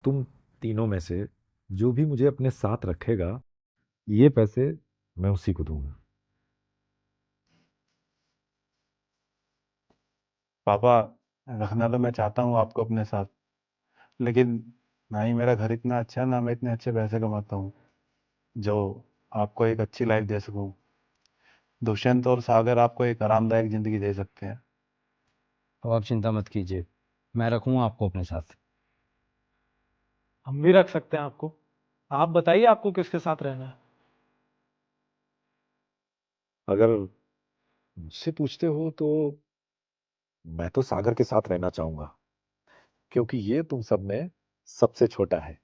तुम तीनों में से जो भी मुझे अपने साथ रखेगा, ये पैसे मैं उसी को दूंगा। पापा, रखना तो मैं चाहता हूँ आपको अपने साथ, लेकिन ना ही मेरा घर इतना अच्छा है, ना मैं इतने अच्छे पैसे कमाता हूँ जो आपको एक अच्छी लाइफ दे सकूँ। दुष्यंत और सागर आपको एक आरामदायक जिंदगी दे सकते हैं। अब आप चिंता मत कीजिए, मैं रखूँगा आपको अपने साथ। हम भी रख सकते हैं आपको। आप बताइए आपको किसके साथ रहना है। अगर मुझसे पूछते हो तो मैं तो सागर के साथ रहना चाहूंगा, क्योंकि ये तुम सब में सबसे छोटा है।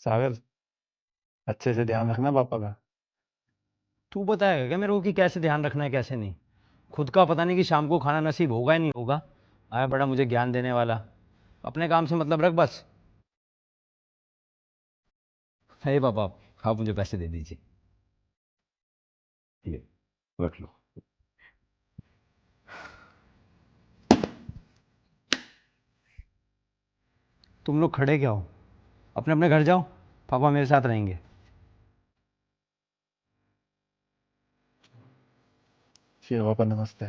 सागर, अच्छे से ध्यान रखना पापा का। तू बताएगा क्या मेरे को कि कैसे ध्यान रखना है कैसे नहीं? खुद का पता नहीं कि शाम को खाना नसीब होगा या नहीं होगा। आया बड़ा मुझे ज्ञान देने वाला। अपने काम से मतलब रख बस। हे पापा, आप मुझे पैसे दे दीजिए। ये रख लो। तुम लोग खड़े क्या हो? अपने अपने घर जाओ, पापा मेरे साथ रहेंगे। फिर पापा नमस्ते।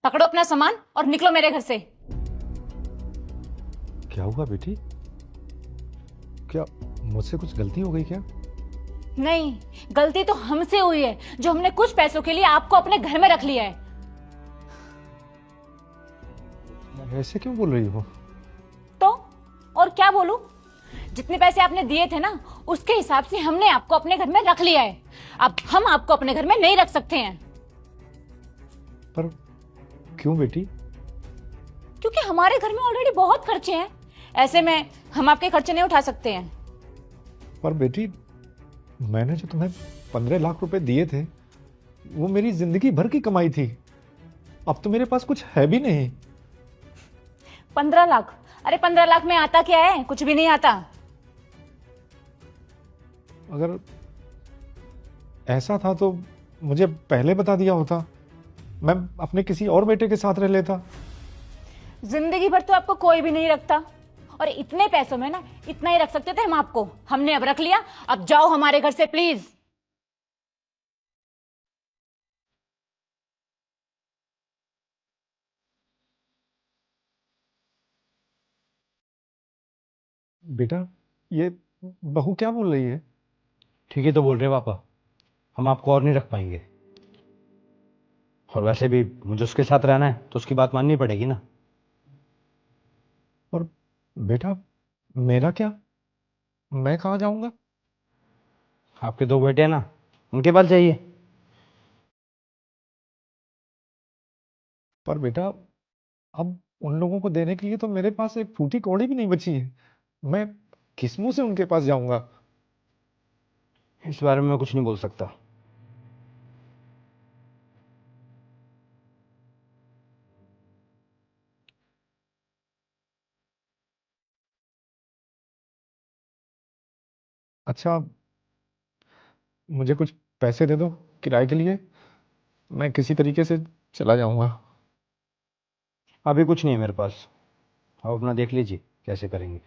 पकड़ो अपना सामान और निकलो मेरे घर से। क्या हुआ बेटी? क्या मुझसे कुछ गलती हो गई क्या? नहीं, गलती तो हमसे हुई है जो हमने कुछ पैसों के लिए आपको अपने घर में रख लिया है। ऐसे क्यों बोल रही हो? तो और क्या बोलूं? जितने पैसे आपने दिए थे ना, उसके हिसाब से हमने आपको अपने घर में रख लिया है। अब हम आपको अपने घर में नहीं रख सकते हैं। पर क्यों बेटी? क्योंकि हमारे घर में ऑलरेडी बहुत खर्चे हैं। ऐसे में हम आपके खर्चे नहीं उठा सकते हैं। पर बेटी, मैंने जो तुम्हें 15 लाख रुपए दिए थे, वो मेरी जिंदगी भर की कमाई थी। अब तो मेरे पास कुछ है भी नहीं। 15 लाख? अरे 15 लाख में आता क्या है? कुछ भी नहीं आता। अगर ऐसा था तो मुझे पहले बता दिया होता, मैं अपने किसी और बेटे के साथ रह लेता। जिंदगी भर तो आपको कोई भी नहीं रखता, और इतने पैसों में ना इतना ही रख सकते थे हम आपको। हमने अब रख लिया। अब जाओ हमारे घर से प्लीज। बेटा, ये बहू क्या बोल रही है? ठीक है तो बोल रहे पापा, हम आपको और नहीं रख पाएंगे। और वैसे भी मुझे उसके साथ रहना है तो उसकी बात माननी पड़ेगी ना। और बेटा, मेरा क्या? मैं कहाँ जाऊंगा? आपके दो बेटे हैं ना, उनके पास जाइए। पर बेटा, अब उन लोगों को देने के लिए तो मेरे पास एक फूटी कौड़ी भी नहीं बची है। मैं किस मुंह से उनके पास जाऊंगा? इस बारे में मैं कुछ नहीं बोल सकता। अच्छा, मुझे कुछ पैसे दे दो किराए के लिए, मैं किसी तरीके से चला जाऊंगा। अभी कुछ नहीं है मेरे पास, आप अपना देख लीजिए कैसे करेंगे।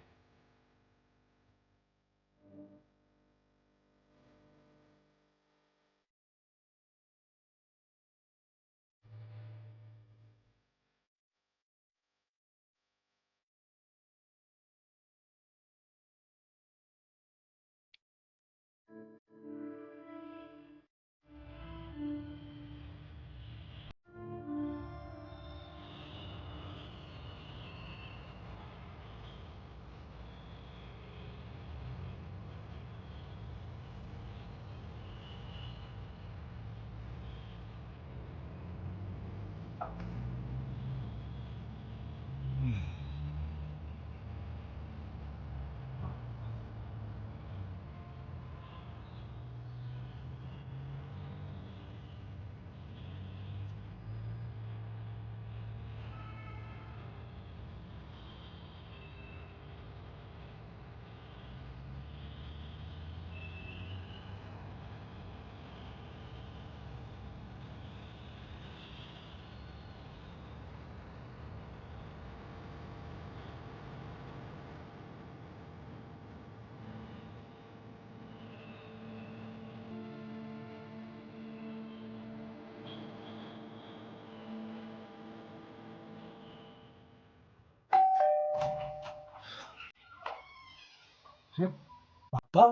पापा,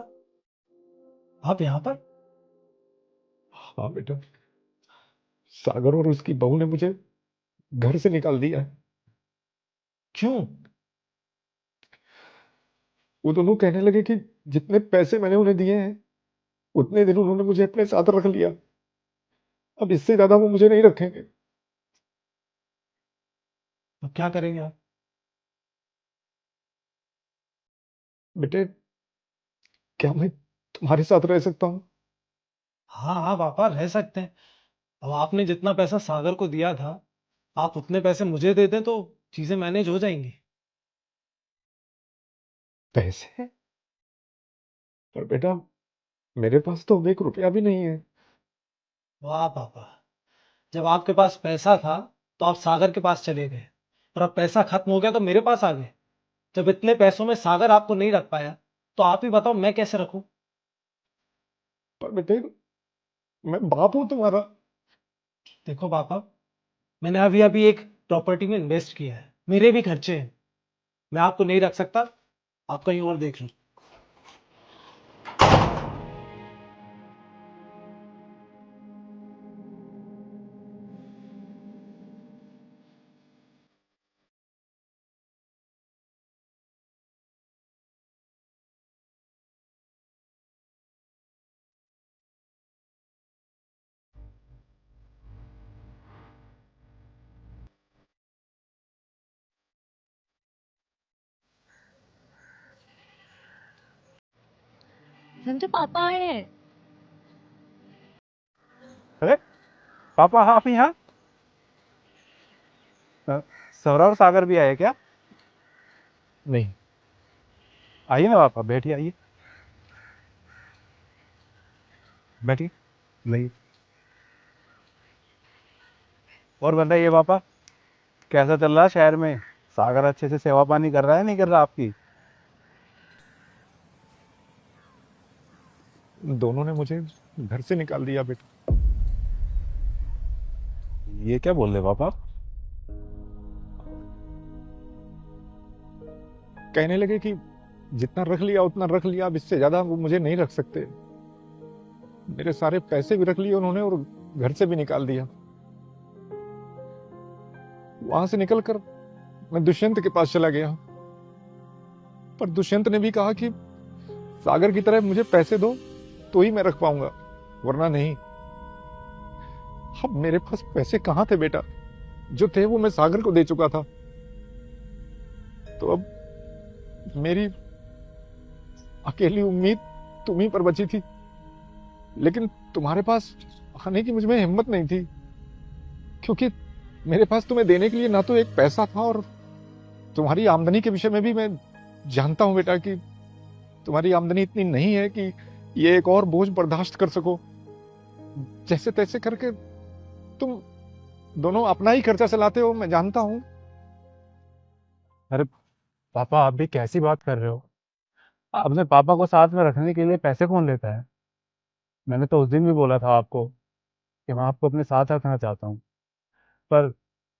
आप यहाँ पर? हाँ बेटा, सागर और उसकी बहू ने मुझे घर से निकाल दिया है। क्यों? वो दोनों कहने लगे कि जितने पैसे मैंने उन्हें दिए हैं उतने दिन उन्होंने मुझे अपने साथ रख लिया, अब इससे ज्यादा वो मुझे नहीं रखेंगे। अब क्या करेंगे आप? बेटे, क्या मैं तुम्हारे साथ रह सकता हूँ? हाँ हाँ पापा, रह सकते हैं। अब आपने जितना पैसा सागर को दिया था, आप उतने पैसे मुझे दे दें तो चीजें मैनेज हो जाएंगी। पैसे? पर बेटा, मेरे पास तो 1 रुपया भी नहीं है। वाह पापा, जब आपके पास पैसा था तो आप सागर के पास चले गए, और अब पैसा खत्म हो गया तो मेरे पास आ गए। जब इतने पैसों में सागर आपको नहीं रख पाया, तो आप ही बताओ मैं कैसे रखूं? पर बेटे, मैं बाप हूं तुम्हारा। देखो पापा, मैंने अभी अभी एक प्रॉपर्टी में इन्वेस्ट किया है, मेरे भी खर्चे हैं। मैं आपको नहीं रख सकता, आप कहीं और देख लो। समझे, पापा आए हैं। अरे पापा, आप यहाँ? सौरभ और सागर भी आए क्या? नहीं। आइए ना पापा, बैठिए, आइए, बैठिए, नहीं। और बताइए पापा, कैसा चल रहा है शहर में? सागर अच्छे से सेवा पानी कर रहा है, नहीं कर रहा आपकी? दोनों ने मुझे घर से निकाल दिया बेटा। ये क्या बोल रहे पापा? कहने लगे कि जितना रख लिया उतना रख लिया, अब इससे ज्यादा वो मुझे नहीं रख सकते। मेरे सारे पैसे भी रख लिए उन्होंने और घर से भी निकाल दिया। वहां से निकलकर मैं दुष्यंत के पास चला गया, पर दुष्यंत ने भी कहा कि सागर की तरह मुझे पैसे दो तो ही मैं रख पाऊंगा, वरना नहीं। अब मेरे पास पैसे कहां थे बेटा? जो थे वो मैं सागर को दे चुका था। तो अब मेरी अकेली उम्मीद तुम ही पर बची थी, लेकिन तुम्हारे पास आने की मुझमें हिम्मत नहीं थी, क्योंकि मेरे पास तुम्हें देने के लिए ना तो एक पैसा था, और तुम्हारी आमदनी के विषय में भी मैं जानता हूं बेटा कि तुम्हारी आमदनी इतनी नहीं है कि ये एक और बोझ बर्दाश्त कर सको। जैसे तैसे करके तुम दोनों अपना ही खर्चा चलाते हो, मैं जानता हूं। अरे पापा, आप भी कैसी बात कर रहे हो? अपने पापा को साथ में रखने के लिए पैसे कौन लेता है? मैंने तो उस दिन भी बोला था आपको कि मैं आपको अपने साथ रखना चाहता हूँ, पर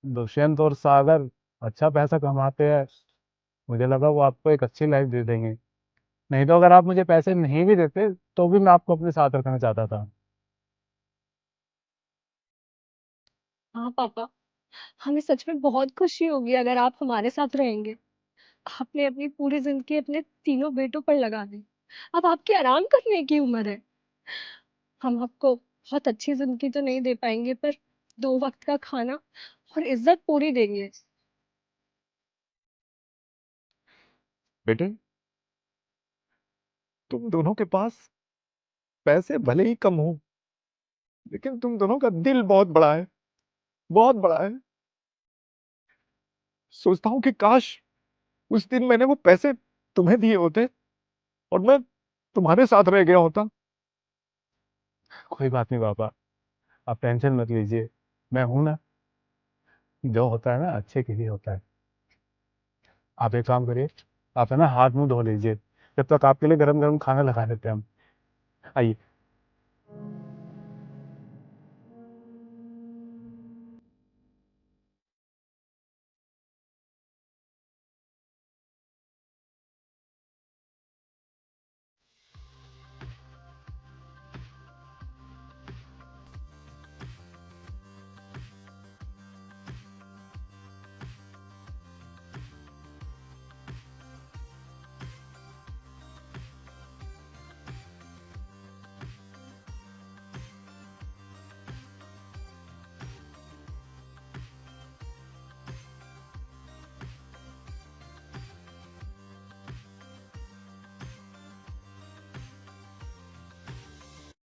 दुष्यंत और सागर अच्छा पैसा कमाते हैं, मुझे लगा वो आपको एक अच्छी लाइफ दे देंगे। नहीं तो अगर आप मुझे पैसे नहीं भी देते तो भी मैं आपको अपने साथ रखना चाहता था। हाँ पापा, हमें सच में बहुत खुशी होगी अगर आप हमारे साथ रहेंगे। आपने अपनी पूरी जिंदगी अपने तीनों बेटों पर लगा दी, अब आपकी आराम करने की उम्र है। हम आपको बहुत अच्छी जिंदगी तो नहीं दे पाएंगे, पर 2 वक्त का खाना और इज्जत पूरी देंगे। बेटे, तुम दोनों के पास पैसे भले ही कम हो, लेकिन तुम दोनों का दिल बहुत बड़ा है, बहुत बड़ा है। सोचता हूं कि काश उस दिन मैंने वो पैसे तुम्हें दिए होते और मैं तुम्हारे साथ रह गया होता। कोई बात नहीं पापा, आप टेंशन मत लीजिए, मैं हूं ना। जो होता है ना अच्छे के लिए होता है। आप एक काम करिए, आप है ना हाथ मुंह धो लीजिए, जब तक आपके लिए गरम गरम खाना लगा देते हैं हम। आइए।